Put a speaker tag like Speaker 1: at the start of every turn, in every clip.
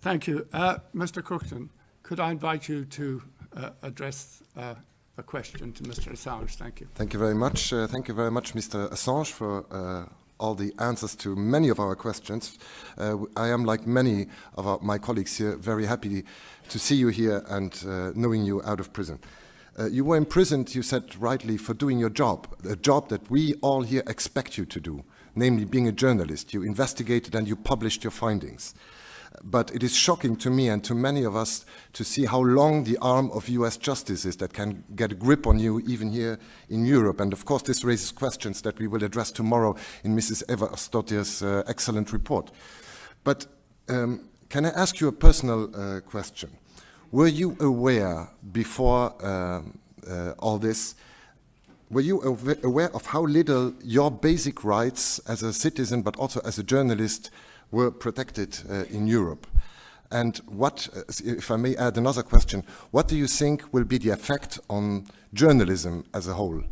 Speaker 1: Thank you. Mr. Cookton, could I invite you to address a question to Mr. Assange? Thank you.
Speaker 2: Thank you very much. Thank you very much, Mr. Assange, for all the answers to many of our questions. I am, like many of my colleagues here, very happy to see you here and knowing you out of prison. You were imprisoned, you said rightly, for doing your job, a job that we all here expect you to do, namely being a journalist. You investigated and you published your findings. But it is shocking to me and to many of us to see how long the arm of US justice is that can get a grip on you even here in Europe. And of course this raises questions that we will address tomorrow in Mrs. Eva Stottir's excellent report. But can I ask you a personal question? Were you aware before all this, were you aware of how little your basic rights as a citizen but also as a journalist were protected in Europe? And what, if I may add another question, what do you think will be the effect on journalism as a whole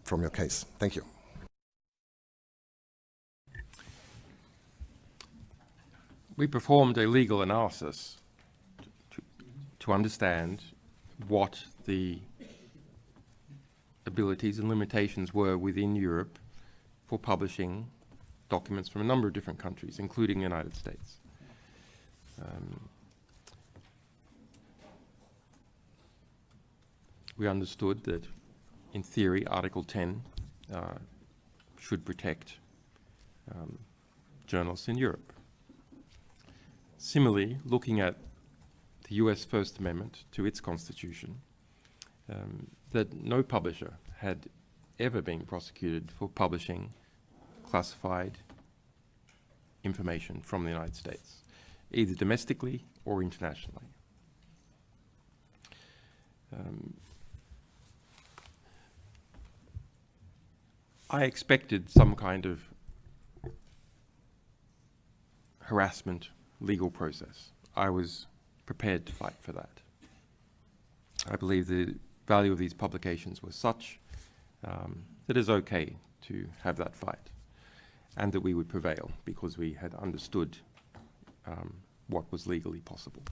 Speaker 2: from your case? Thank you.
Speaker 3: We performed a legal analysis to understand what the abilities and limitations were within Europe for publishing documents from a number of different countries, including the United States. We understood that, in theory, Article 10 should protect journalists in Europe. Similarly, looking at the US First Amendment to its constitution, that no publisher had ever been prosecuted for publishing classified information from the United States, either domestically or internationally. I expected some kind of harassment legal process. I was prepared to fight for that. I believe the value of these publications was such that it's okay to have that fight, and that we would prevail because we had understood what was legally possible.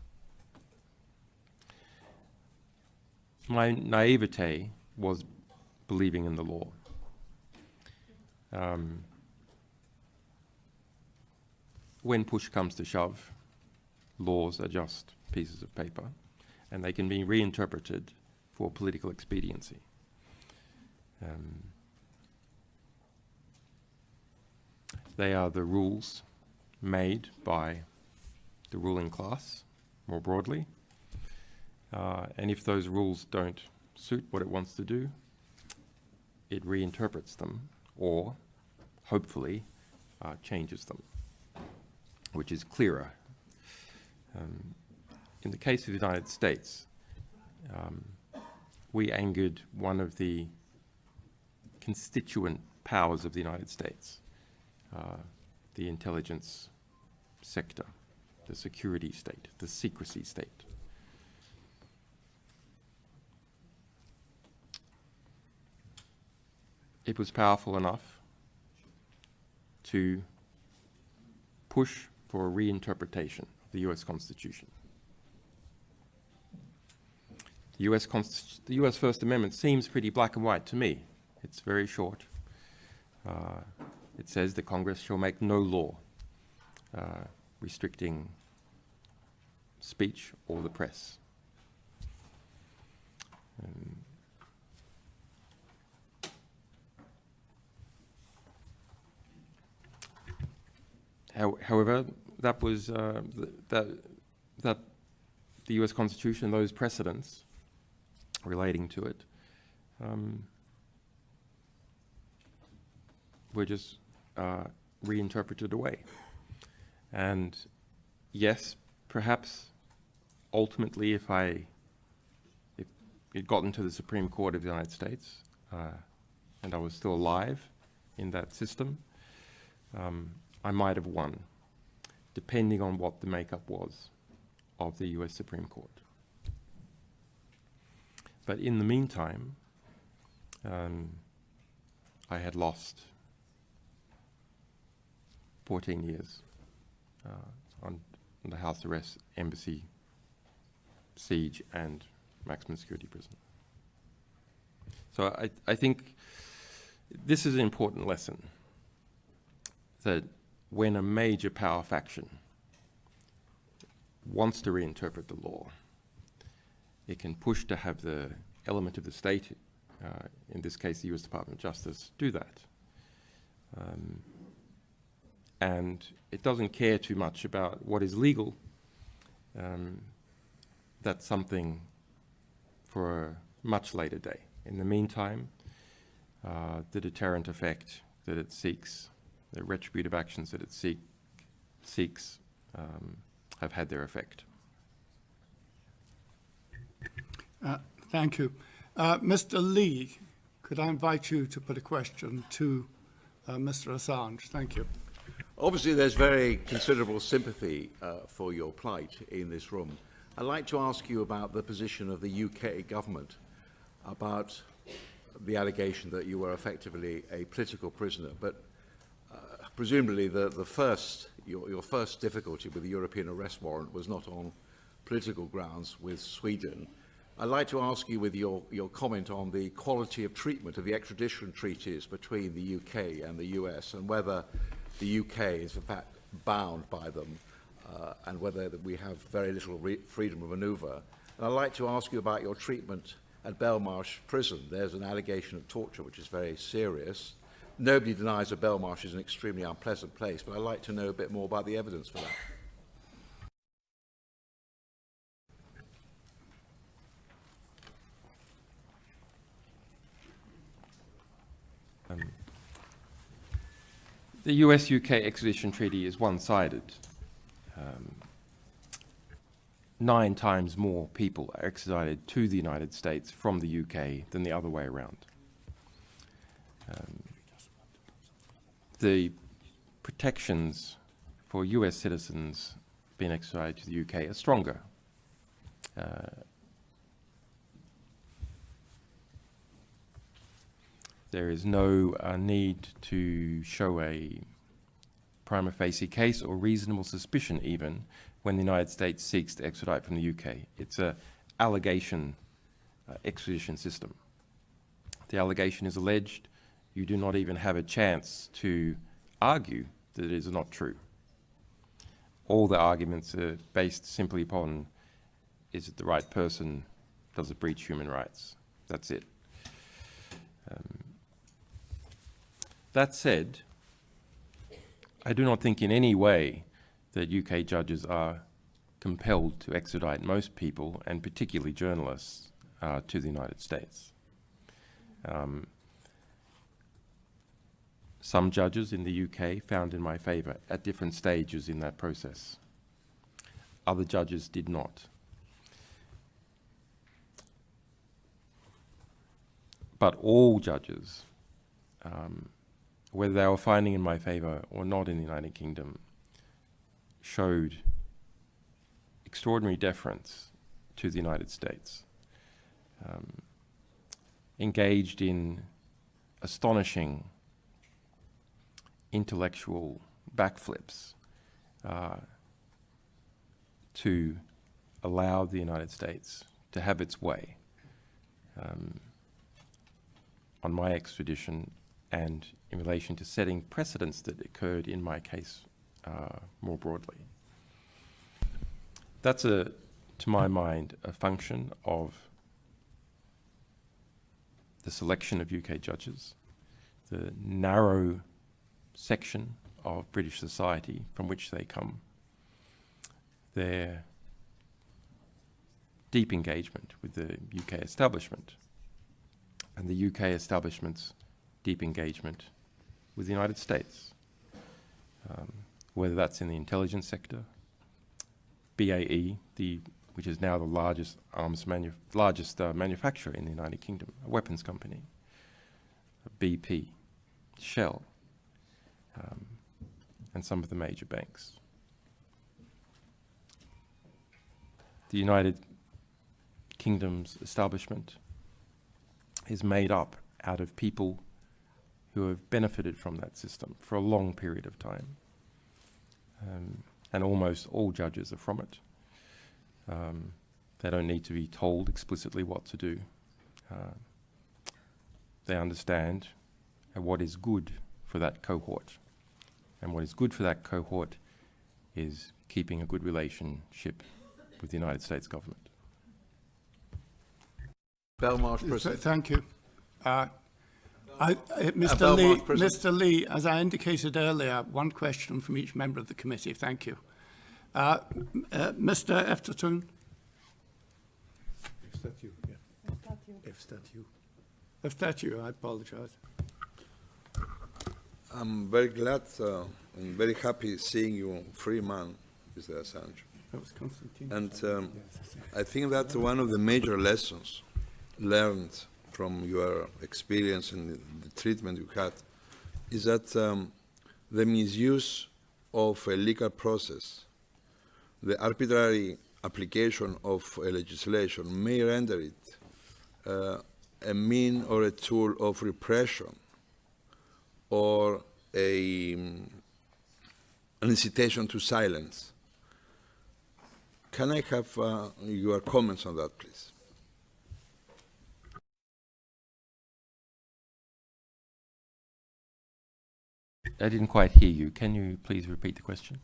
Speaker 3: My naivete was believing in the law. When push comes to shove, laws are just pieces of paper, and they can be reinterpreted for political expediency. They are the rules made by the ruling class, more broadly. And if those rules don't suit what it wants to do, it reinterprets them or, hopefully, changes them, which is clearer. In the case of the United States, we angered one of the constituent powers of the United States, the intelligence sector, the security state, the secrecy state. It was powerful enough to push for a reinterpretation of the US Constitution. The US First Amendment seems pretty black and white to me. It's very short. It says the Congress shall make no law restricting speech or the press. However, that was that the US Constitution, those precedents relating to it, were just reinterpreted away. And yes, perhaps ultimately, if it got into the Supreme Court of the United States and I was still alive in that system, I might have won, depending on what the makeup was of the US Supreme Court. But in the meantime, I had lost 14 years on under house arrest, embassy, siege, and maximum security prison. So I think this is an important lesson, that when a major power faction wants to reinterpret the law, it can push to have the element of the state, in this case the US Department of Justice, do that. And it doesn't care too much about what is legal. That's something for a much later day. In the meantime, the deterrent effect that it seeks, the retributive actions that it seeks, have had their effect.
Speaker 1: Thank you. Mr. Lee, could I invite you to put a question to Mr. Assange? Thank you.
Speaker 4: Obviously, there's very considerable sympathy for your plight in this room. I'd like to ask you about the position of the UK government about the allegation that you were effectively a political prisoner. But presumably, your first difficulty with the European arrest warrant was not on political grounds with Sweden. I'd like to ask you with your comment on the quality of treatment of the extradition treaties between the UK and the US, and whether the UK is in fact bound by them, and whether we have very little freedom of manoeuvre. And I'd like to ask you about your treatment at Belmarsh prison. There's an allegation of torture which is very serious. Nobody denies that Belmarsh is an extremely unpleasant place, but I'd like to know a bit more about the evidence for that.
Speaker 3: The US-UK extradition treaty is one-sided. 9 times more people are extradited to the United States from the UK than the other way around. The protections for US citizens being extradited to the UK are stronger. There is no need to show a prima facie case or reasonable suspicion even when the United States seeks to extradite from the UK. It's an allegation extradition system. The allegation is alleged. You do not even have a chance to argue that it is not true. All the arguments are based simply upon, is it the right person? Does it breach human rights? That's it. That said, I do not think in any way that UK judges are compelled to extradite most people, and particularly journalists, to the United States. Some judges in the UK found in my favour at different stages in that process. Other judges did not. But all judges, whether they were finding in my favour or not in the United Kingdom, showed extraordinary deference to the United States, engaged in astonishing intellectual backflips to allow the United States to have its way on my extradition and in relation to setting precedents that occurred in my case more broadly. That's, to my mind, a function of the selection of UK judges, the narrow section of British society from which they come, their deep engagement with the UK establishment, and the UK establishment's deep engagement with the United States, whether that's in the intelligence sector, BAE, which is now the largest manufacturer in the United Kingdom, a weapons company, BP, Shell, and some of the major banks. The United Kingdom's establishment is made up out of people who have benefited from that system for a long period of time. and almost all judges are from it. They don't need to be told explicitly what to do. They understand what is good for that cohort. And what is good for that cohort is keeping a good relationship with the United States government.
Speaker 4: Belmarsh Prison.
Speaker 1: Thank you. Mr.
Speaker 4: Belmarsh
Speaker 1: Lee,
Speaker 4: Prison.
Speaker 1: Mr. Lee, as I indicated earlier, one question from each member of the committee. Thank you. Mr. Efterton. Efterton, I apologize.
Speaker 5: I'm very glad and very happy seeing you free man, Mr. Assange.
Speaker 1: That was Constantine.
Speaker 5: And I think that one of the major lessons learned from your experience and the treatment you had is that the misuse of a legal process, the arbitrary application of a legislation may render it a mean or a tool of repression or an incitation to silence. Can I have your comments on that, please?
Speaker 3: I didn't quite hear you. Can you please repeat the question?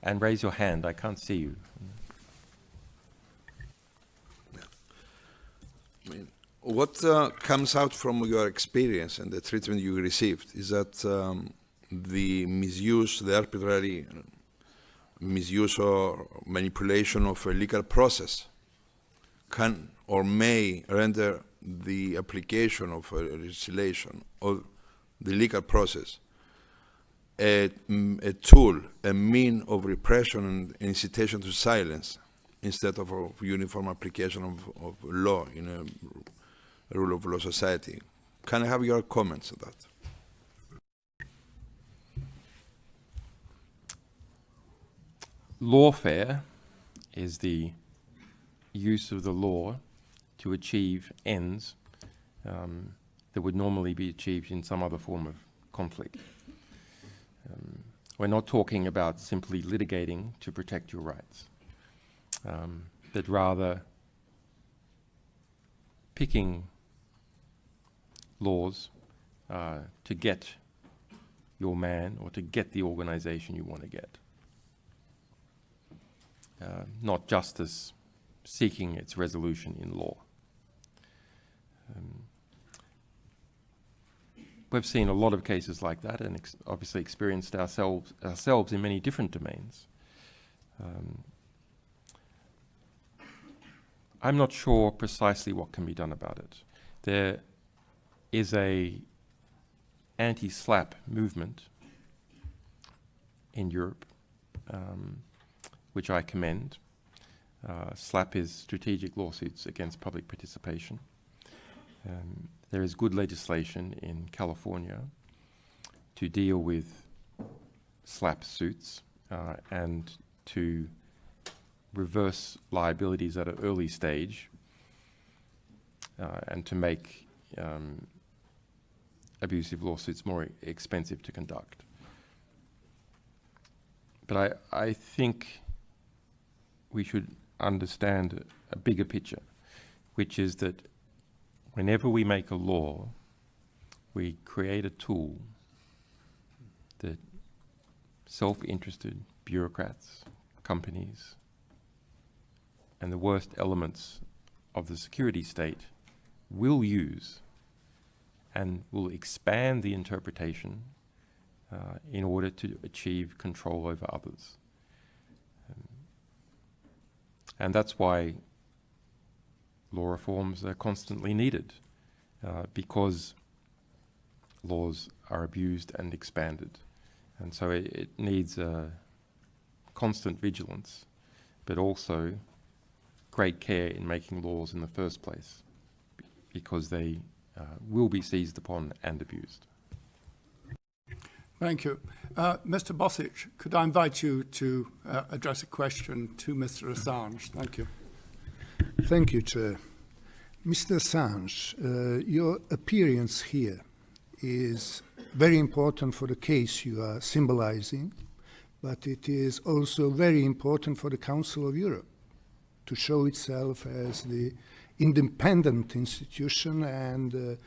Speaker 3: And raise your hand. I can't see you.
Speaker 5: I mean, what comes out from your experience and the treatment you received is that the misuse, the arbitrary misuse or manipulation of a legal process can or may render the application of a legislation or the legal process a tool, a mean of repression and incitation to silence instead of a uniform application of law in a rule of law society. Can I have your comments on that?
Speaker 3: Lawfare is the use of the law to achieve ends that would normally be achieved in some other form of conflict. We're not talking about simply litigating to protect your rights, but rather picking laws to get your man or to get the organization you want to get. Not justice seeking its resolution in law. We've seen a lot of cases like that and obviously experienced ourselves in many different domains. I'm not sure precisely what can be done about it. There is a anti-SLAPP movement in Europe, which I commend. SLAPP is strategic lawsuits against public participation. There is good legislation in California to deal with SLAPP suits and to reverse liabilities at an early stage and to make abusive lawsuits more expensive to conduct. But I think we should understand a bigger picture, which is that whenever we make a law, we create a tool that self-interested bureaucrats, companies, and the worst elements of the security state will use and will expand the interpretation in order to achieve control over others. And that's why law reforms are constantly needed, because laws are abused and expanded. And so it needs a constant vigilance, but also great care in making laws in the first place, because they will be seized upon and abused.
Speaker 1: Thank you. Mr. Bosic, could I invite you to address a question to Mr. Assange? Thank you.
Speaker 6: Thank you, Chair. Mr. Assange, your appearance here is very important for the case you are symbolizing, but it is also very important for the Council of Europe to show itself as the independent institution and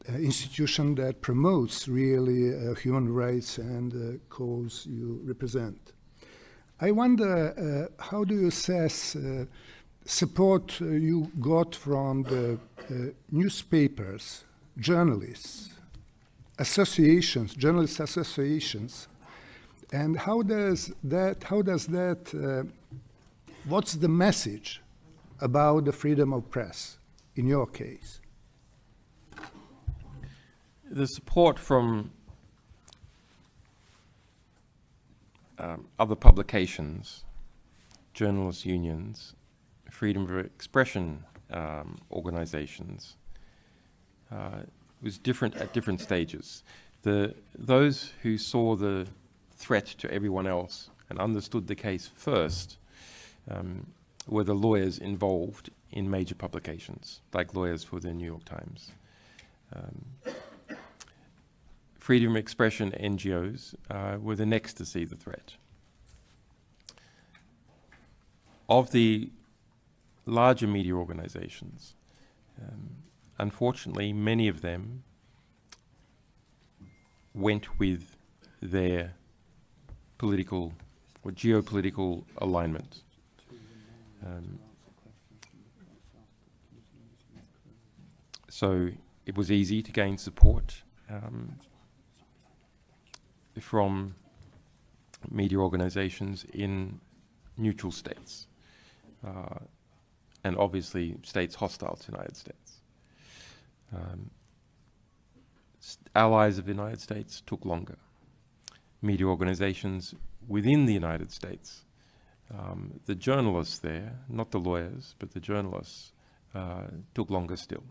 Speaker 6: institution that promotes really human rights and the cause you represent. I wonder how do you assess support you got from the newspapers, journalists, associations, journalist associations, and how does that what's the message about the freedom of press in your case?
Speaker 3: The support from other publications, journalist unions, freedom of expression organizations was different at different stages. Those who saw the threat to everyone else and understood the case first were the lawyers involved in major publications, like lawyers for the New York Times. Freedom of expression NGOs were the next to see the threat. Of the larger media organizations, unfortunately, many of them went with their political or geopolitical alignment. So it was easy to gain support from media organizations in neutral states, and obviously states hostile to the United States. Allies of the United States took longer. Media organizations within the United States, the journalists there, not the lawyers, but the journalists, took longer still.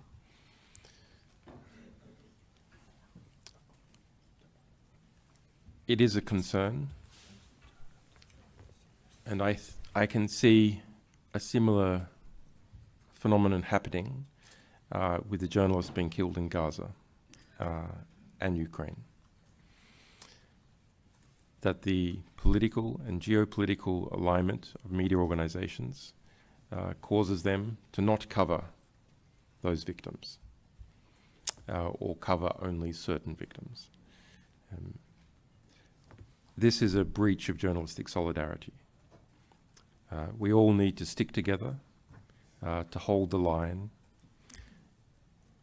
Speaker 3: It is a concern, and I can see a similar phenomenon happening with the journalists being killed in Gaza and Ukraine. That the political and geopolitical alignment of media organizations causes them to not cover those victims or cover only certain victims. This is a breach of journalistic solidarity. We all need to stick together to hold the line.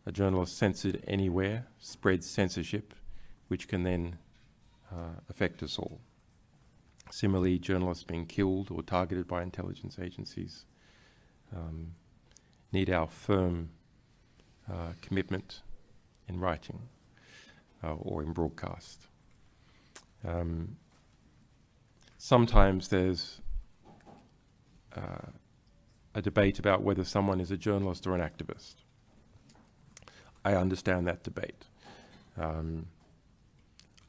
Speaker 3: A journalist censored anywhere spreads censorship, which can then affect us all. Similarly, journalists being killed or targeted by intelligence agencies need our firm commitment in writing or in broadcast. Sometimes there's a debate about whether someone is a journalist or an activist. I understand that debate.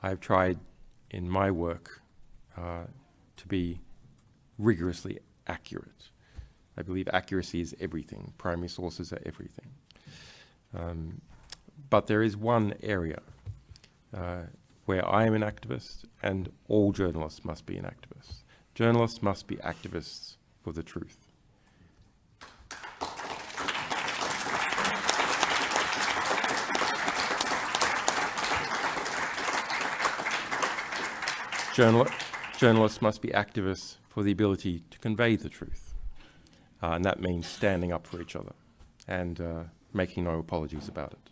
Speaker 3: I've tried in my work to be rigorously accurate. I believe accuracy is everything. Primary sources are everything. But there is one area where I am an activist and all journalists must be an activist. Journalists must be activists for the truth. Journalists must be activists for the ability to convey the truth. And that means standing up for each other and making no apologies about it.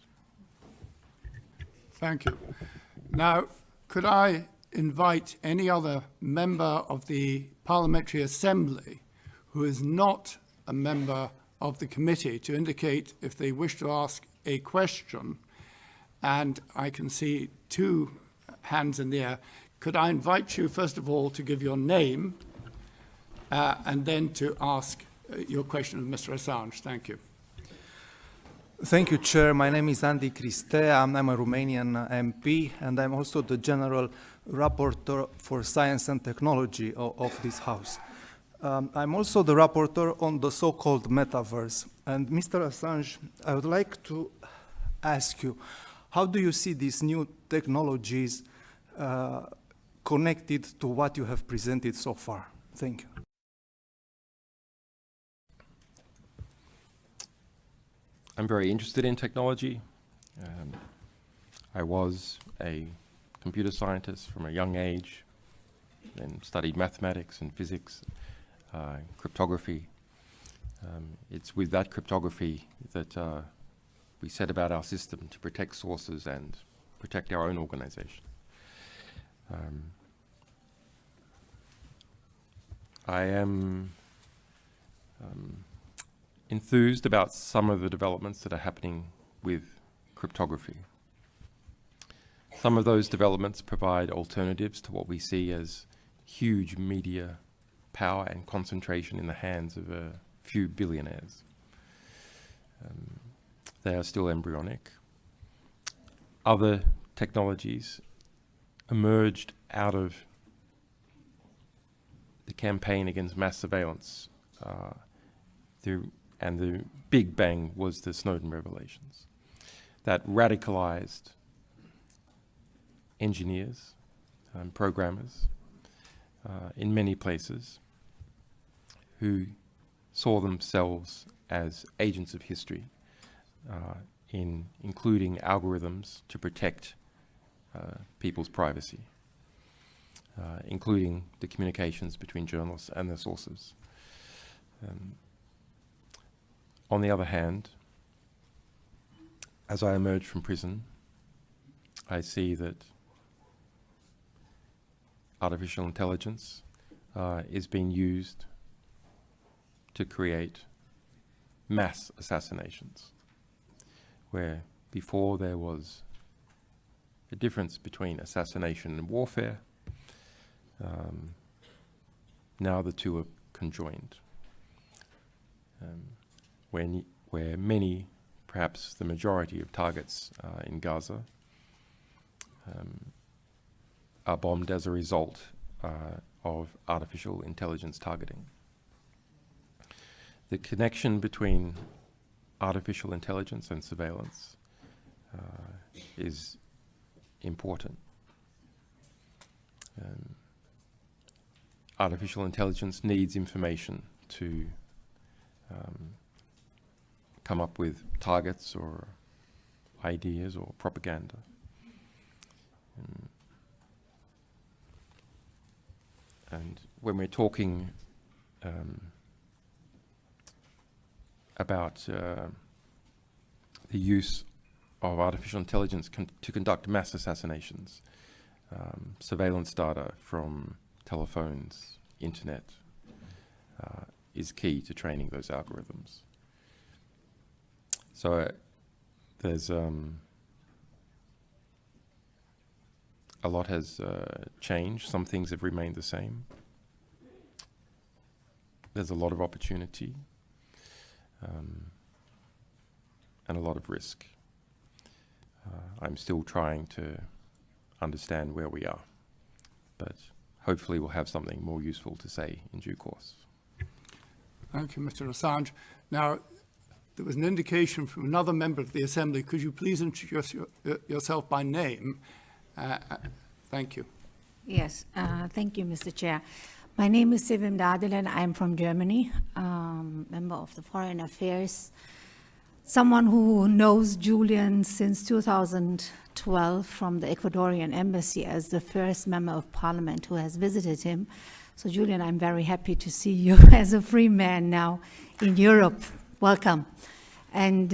Speaker 1: Thank you. Now, could I invite any other member of the Parliamentary Assembly who is not a member of the committee to indicate if they wish to ask a question? And I can see two hands in the air. Could I invite you, first of all, to give your name and then to ask your question of Mr. Assange? Thank you.
Speaker 7: Thank you, Chair. My name is Andy Cristea. I'm a Romanian MP, and I'm also the General Rapporteur for Science and Technology of this House. I'm also the Rapporteur on the so-called metaverse. And Mr. Assange, I would like to ask you, how do you see these new technologies connected to what you have presented so far? Thank you.
Speaker 3: I'm very interested in technology. I was a computer scientist from a young age, then studied mathematics and physics, cryptography. It's with that cryptography that we set about our system to protect sources and protect our own organization. I am enthused about some of the developments that are happening with cryptography. Some of those developments provide alternatives to what we see as huge media power and concentration in the hands of a few billionaires. They are still embryonic. Other technologies emerged out of the campaign against mass surveillance, and the big bang was the Snowden revelations that radicalized engineers and programmers in many places who saw themselves as agents of history in including algorithms to protect people's privacy, including the communications between journalists and their sources. On the other hand, as I emerge from prison, I see that artificial intelligence is being used to create mass assassinations, where before there was a difference between assassination and warfare. Now the two are conjoined, where many, perhaps the majority of targets in Gaza are bombed as a result of artificial intelligence targeting. The connection between artificial intelligence and surveillance is important. Artificial intelligence needs information to come up with targets or ideas or propaganda. And when we're talking about the use of artificial intelligence to conduct mass assassinations, surveillance data from telephones, internet, is key to training those algorithms. So there's a lot has changed. Some things have remained the same. There's a lot of opportunity and a lot of risk. I'm still trying to understand where we are, but hopefully we'll have something more useful to say in due course.
Speaker 1: Thank you, Mr. Assange. Now, there was an indication from another member of the Assembly. Could you please introduce yourself by name? Thank you.
Speaker 8: Yes, thank you, Mr. Chair. My name is Sevim Dadilan. I'm from Germany, member of the Foreign Affairs. Someone who knows Julian since 2012 from the Ecuadorian embassy as the first member of parliament who has visited him. So Julian, I'm very happy to see you as a free man now in Europe. Welcome. And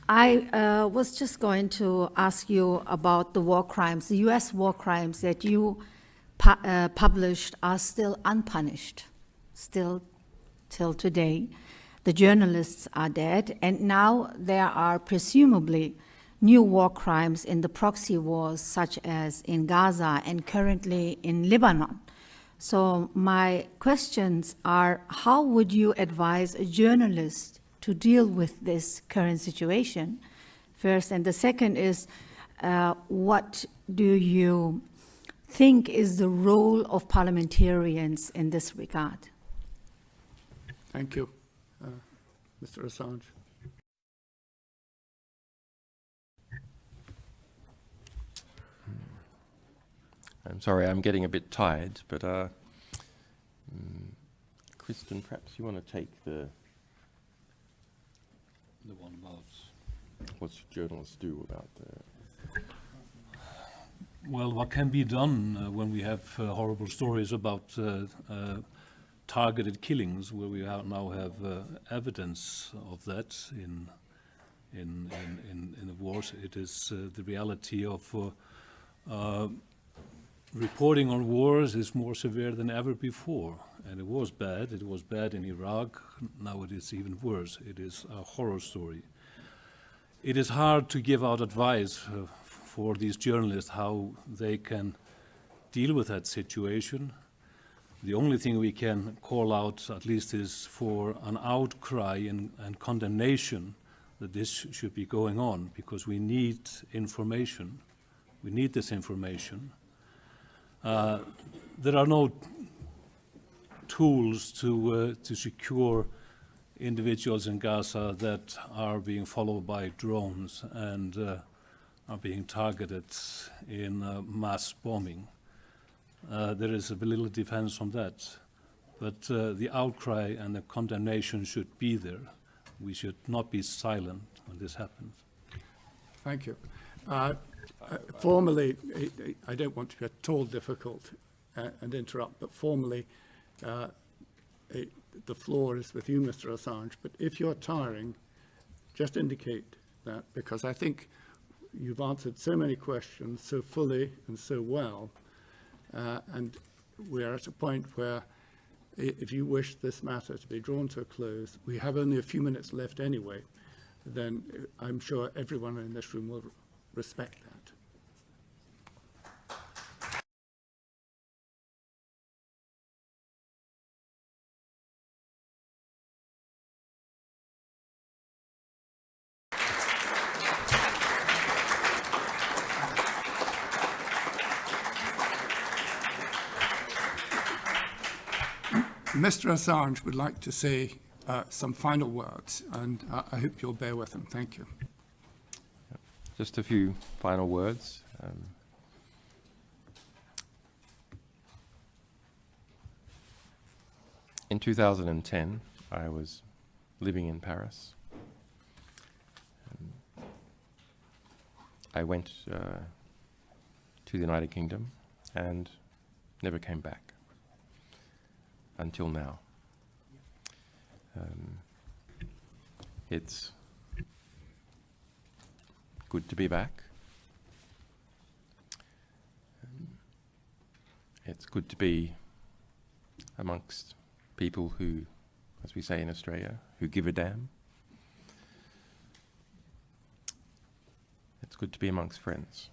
Speaker 8: I was just going to ask you about the war crimes. The US war crimes that you published are still unpunished, still till today. The journalists are dead, and now there are presumably new war crimes in the proxy wars, such as in Gaza and currently in Lebanon. So my questions are, how would you advise a journalist to deal with this current situation, first? And the second is, what do you think is the role of parliamentarians in this regard?
Speaker 1: Thank you. Mr. Assange.
Speaker 3: I'm sorry, I'm getting a bit tired, but Kristen, perhaps you want to take the one about what journalists do about the...
Speaker 9: Well, what can be done when we have horrible stories about targeted killings, where we now have evidence of that in the wars? It is the reality of reporting on wars is more severe than ever before, and it was bad. It was bad in Iraq. Now it is even worse. It is a horror story. It is hard to give out advice for these journalists how they can deal with that situation. The only thing we can call out, at least, is for an outcry and condemnation that this should be going on, because we need information. We need this information. There are no tools to secure individuals in Gaza that are being followed by drones and are being targeted in mass bombing. There is a little defense on that, but the outcry and the condemnation should be there. We should not be silent when this happens.
Speaker 1: Thank you. Formally, I don't want to be at all difficult and interrupt, but formally, the floor is with you, Mr. Assange. But if you're tiring, just indicate that, because I think you've answered so many questions so fully and so well, and we're at a point where if you wish this matter to be drawn to a close, we have only a few minutes left anyway, then I'm sure everyone in this room will respect that. Mr. Assange would like to say some final words, and I hope you'll bear with him. Thank you.
Speaker 3: Just a few final words. In 2010, I was living in Paris. I went to the United Kingdom and never came back until now. It's good to be back. It's good to be amongst people who, as we say in Australia, who give a damn. It's good to be amongst friends.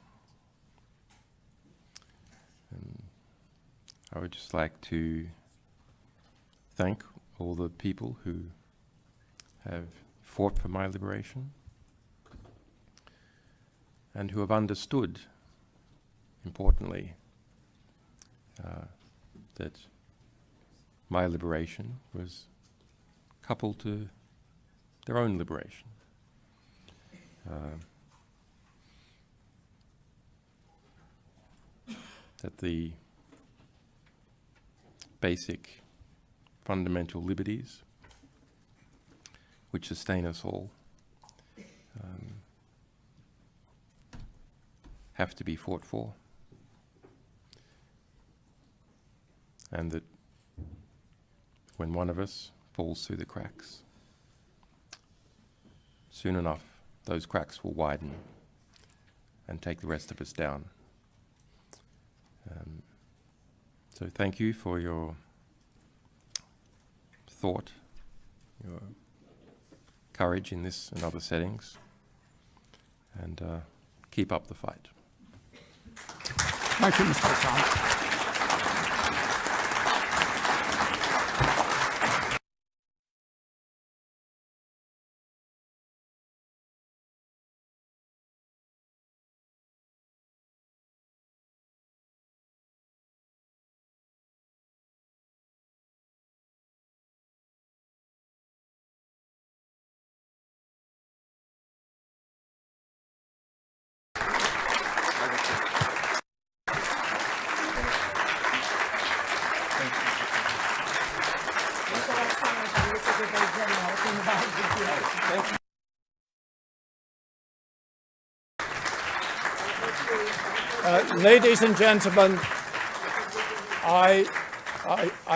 Speaker 3: I would just like to thank all the people who have fought for my liberation and who have understood, importantly, that my liberation was coupled to their own liberation. That the basic fundamental liberties which sustain us all have to be fought for, and that when one of us falls through the cracks, soon enough those cracks will widen and take the rest of us down. So thank you for your thought, your courage in this and other settings, and keep up the fight.
Speaker 1: Thank you, Mr. Assange. Ladies and gentlemen, I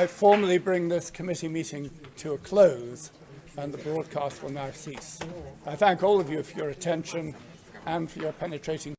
Speaker 1: formally bring this committee meeting to a close, and the broadcast will now cease. I thank all of you for your attention and for your penetrating